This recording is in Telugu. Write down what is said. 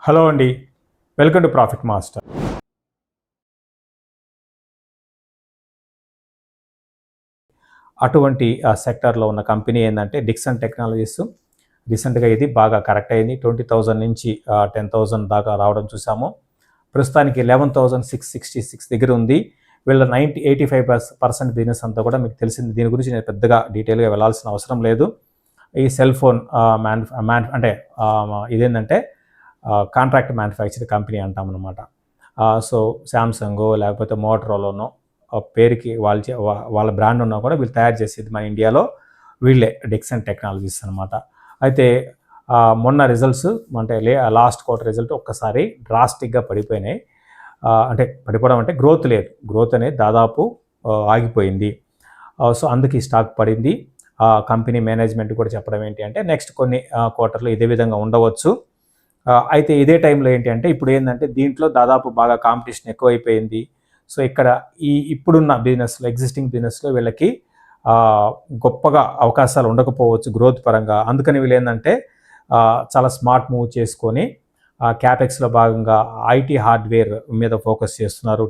హలో అండి, వెల్కమ్ టు ప్రాఫిట్ మాస్టర్. అటువంటి సెక్టార్లో ఉన్న కంపెనీ ఏంటంటే డిక్సన్ టెక్నాలజీస్. రీసెంట్గా ఇది బాగా కరెక్ట్ అయింది. 20,000 నుంచి 10,000 దాకా రావడం చూసాము. ప్రస్తుతానికి 11,666 దగ్గర ఉంది. వీళ్ళ 85% బిజినెస్ అంతా కూడా మీకు తెలిసింది. దీని గురించి నేను పెద్దగా డీటెయిల్గా వెళ్ళాల్సిన అవసరం లేదు. ఈ సెల్ ఫోన్ అంటే ఇదేంటంటే కాంట్రాక్ట్ మ్యానుఫ్యాక్చర్ కంపెనీ అంటాం అనమాట. సో శాంసంగో లేకపోతే మోటరోలానో పేరుకి వాళ్ళ బ్రాండ్ ఉన్నా కూడా వీళ్ళు తయారు చేసేది మన ఇండియాలో వీళ్ళే డిక్సన్ టెక్నాలజీస్ అనమాట. అయితే మొన్న రిజల్ట్స్ అంటే లాస్ట్ క్వార్టర్ రిజల్ట్ ఒక్కసారి డ్రాస్టిక్గా పడిపోయినాయి. అంటే పడిపోవడం అంటే గ్రోత్ లేదు, గ్రోత్ అనేది దాదాపు ఆగిపోయింది. సో అందుకే ఈ స్టాక్ పడింది. కంపెనీ మేనేజ్మెంట్ కూడా చెప్పడం ఏంటి అంటే నెక్స్ట్ కొన్ని క్వార్టర్లు ఇదే విధంగా ఉండవచ్చు. అయితే ఇదే టైంలో ఏంటి అంటే ఇప్పుడు ఏంటంటే దీంట్లో దాదాపు బాగా కాంపిటీషన్ ఎక్కువైపోయింది. సో ఇక్కడ ఇప్పుడున్న బిజినెస్లో ఎగ్జిస్టింగ్ బిజినెస్లో వీళ్ళకి గొప్పగా అవకాశాలు ఉండకపోవచ్చు గ్రోత్ పరంగా. అందుకని వీళ్ళు ఏంటంటే చాలా స్మార్ట్ మూవ్ చేసుకొని క్యాపెక్స్లో భాగంగా ఐటీ హార్డ్వేర్ మీద ఫోకస్ చేస్తున్నారు.